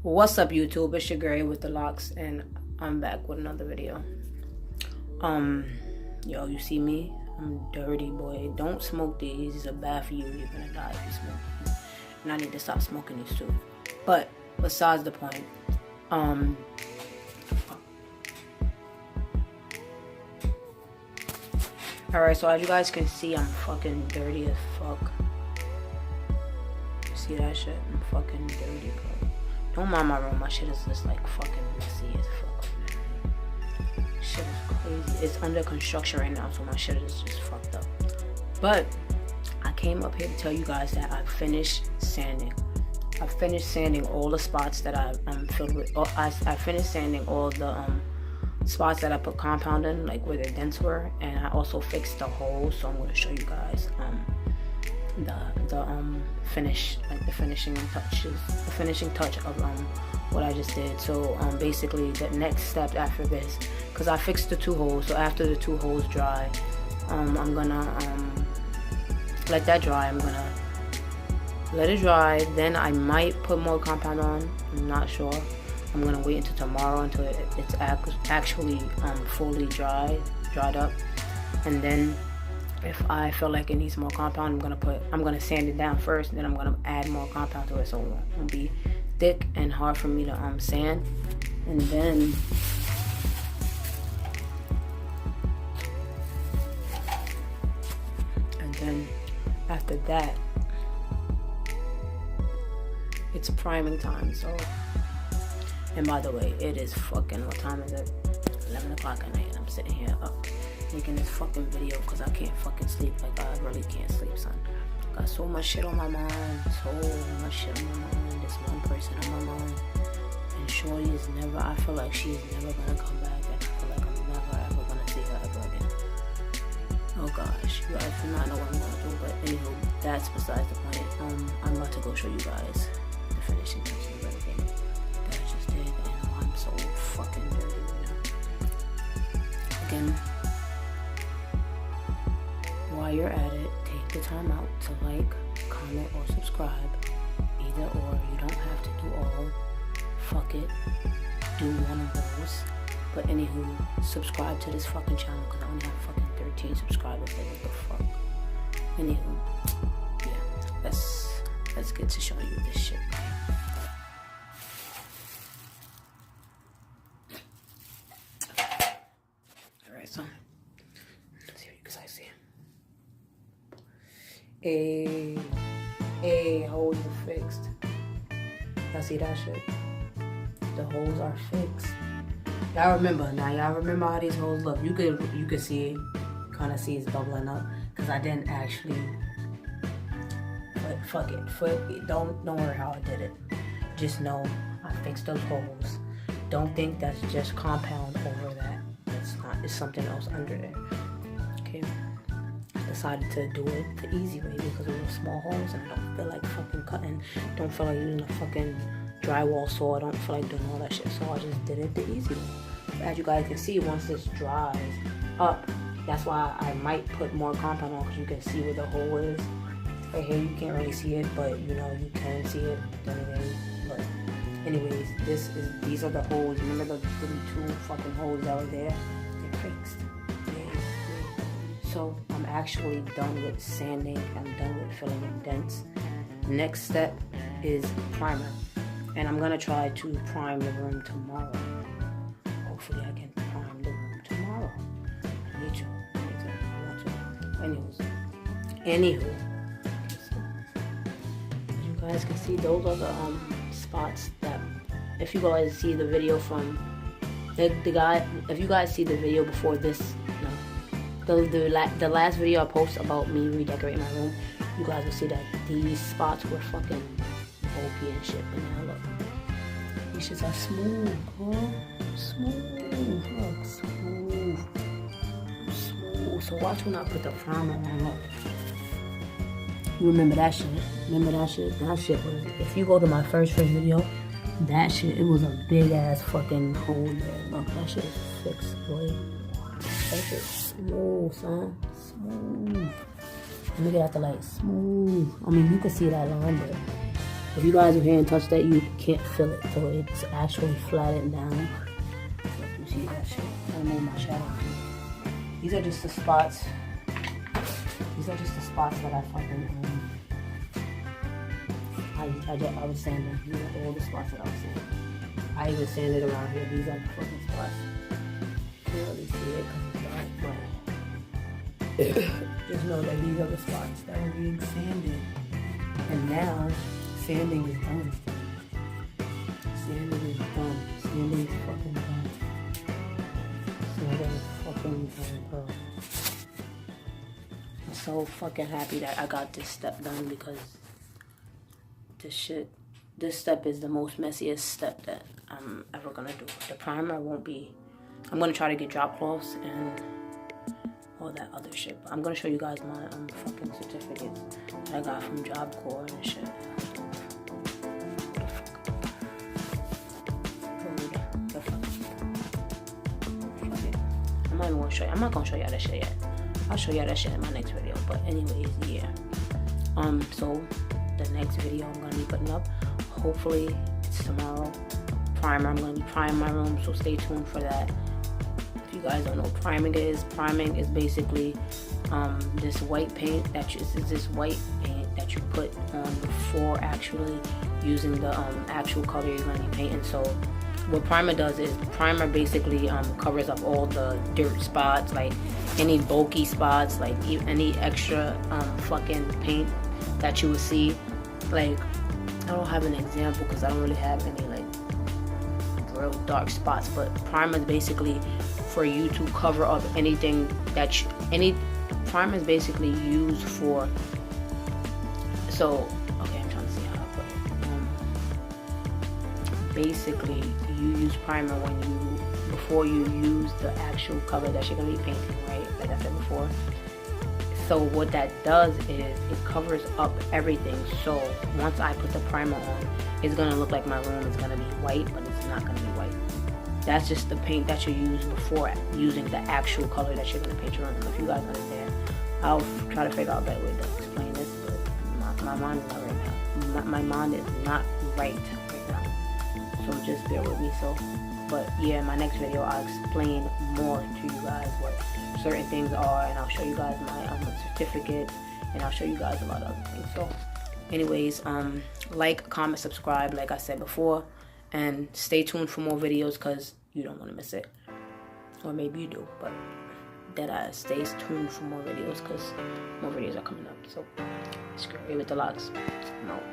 What's up, YouTube? It's your girl with the locks, and I'm back with another video. Yo, you see me? I'm dirty, boy. Don't smoke these. These are bad for you. You're gonna die if you smoke these. And I need to stop smoking these too. But besides the point, alright, so as you guys can see, I'm fucking dirty as fuck. See that shit? I'm fucking dirty, bro. Don't mind my room. My shit is just like fucking messy as fuck. Shit is crazy. It's under construction right now, so my shit is just fucked up. But I came up here to tell you guys that I finished sanding. I finished sanding all the spots that I filled with. I finished sanding all the spots that I put compound in, like where the dents were, and I also fixed the holes. So I'm gonna show you guys the finish, like the finishing touch of what I just did. So basically the next step after this, because I fixed the 2 holes, so after the 2 holes dry, I'm gonna let that dry. I'm gonna let it dry, then I might put more compound on. I'm not sure. I'm gonna wait until tomorrow until it's actually fully dried up, and then if I feel like it needs more compound, I'm gonna sand it down first, and then I'm gonna add more compound to it, so it won't be thick and hard for me to sand. And then after that, it's priming time. So, and by the way, it is fucking, what time is it? 11 o'clock at night, and I'm sitting here up making this fucking video because I can't fucking sleep. Like, I really can't sleep, son. Got so much shit on my mind. So much shit on my mind. This one person on my mind. And Shorty is never, I feel like she's never gonna come back. And I feel like I'm never ever gonna see her ever again. Oh gosh, you guys do not know what I'm gonna do. But anywho, that's besides the point. I'm about to go show you guys the finishing touches of everything that I just did. And I'm so fucking dirty right now. Again, while you're at it, take the time out to like, comment, or subscribe. Either or. You don't have to do all. Fuck it. Do one of those. But anywho, subscribe to this fucking channel because I only have fucking 13 subscribers. Like, what the fuck? Anywho, yeah. Let's get to showing you this shit. Alright, so let's see what you guys see. Holes are fixed. Y'all see that shit? The holes are fixed. Y'all remember how these holes look. You could see it, kind of see it's bubbling up, because I didn't actually, but fuck it. Don't worry how I did it. Just know I fixed those holes. Don't think that's just compound over that. It's not. It's something else under there. Okay. Decided to do it the easy way because it was small holes and I don't feel like fucking cutting. Don't feel like using a fucking drywall saw. I don't feel like doing all that shit. So I just did it the easy way. As you guys can see, once this dries up, that's why I might put more compound on, because you can see where the hole is. Right here, you can't really see it, but you know you can see it. Then again, but anyways, these are the holes. Remember the 2 fucking holes that were there? They're fixed. So I'm actually done with sanding. I'm done with filling in dents. Next step is primer, and I'm gonna try to prime the room tomorrow. Hopefully I can prime the room tomorrow. I want to. Anywho, as you guys can see, those are the spots that, if you guys see the video from if you guys see the video before this, the last video I posted about me redecorating my room, you guys will see that these spots were fucking bulky and shit. But now look, these shits are smooth, huh? Smooth, look, smooth. So watch when I put the primer on. Look, you remember that shit? That shit was, if you go to my first video, that shit, it was a big ass fucking hole there. Look, that shit is fixed, boy. That shit smooth, son. Smooth. Let me get out the light. Smooth. I mean, you can see that line there. If you guys can't touch that, you can't feel it. So it's actually flattened down. You see that shit? I move my shadow. These are just the spots. These are just the spots that I fucking I was sanding. These are all the spots that I was sanding. I even sanded around here. These are the fucking spots. Can't really see it because it's dark, but just know that these are the spots that are being sanded. And now, sanding is done. Sanding is done. Sanding is fucking done. Sanding is fucking done, bro. I'm so fucking happy that I got this step done because this step is the most messiest step that I'm ever gonna do. The primer won't be, I'm gonna try to get drop cloths and all that other shit. But I'm gonna show you guys my fucking certificates that I got from Job Corps and shit. I'm not even gonna show you. I'm not gonna show y'all that shit yet. I'll show y'all that shit in my next video. But anyways, yeah. So the next video I'm gonna be putting up, hopefully it's tomorrow. Primer. I'm gonna be priming my room, so stay tuned for that. If you guys don't know what priming is basically this white paint that you put on before actually using the actual color you're going to be painting. So what primer does is primer basically covers up all the dirt spots, like any bulky spots, like any extra fucking paint that you would see. Like, I don't have an example because I don't really have any like real dark spots, but primer is basically for you to cover up anything that primer is basically used for. So okay, I'm trying to see how I put it. Basically, you use primer before you use the actual color that you're gonna be painting, right? Like I said before. So what that does is it covers up everything. So once I put the primer on, it's gonna look like my room is gonna be white, but it's not gonna be white. That's just the paint that you use before using the actual color that you're gonna paint your room. If you guys understand, I'll try to figure out a better way to explain this, but my mind is not right now. My mind is not right now. So just bear with me. But yeah, in my next video, I'll explain more to you guys what certain things are, and I'll show you guys my certificates, and I'll show you guys a lot of other things. So anyways, like, comment, subscribe like I said before, and stay tuned for more videos because you don't want to miss it. Or maybe you do, but stay tuned for more videos because more videos are coming up. So screw it with the locks. I'm out.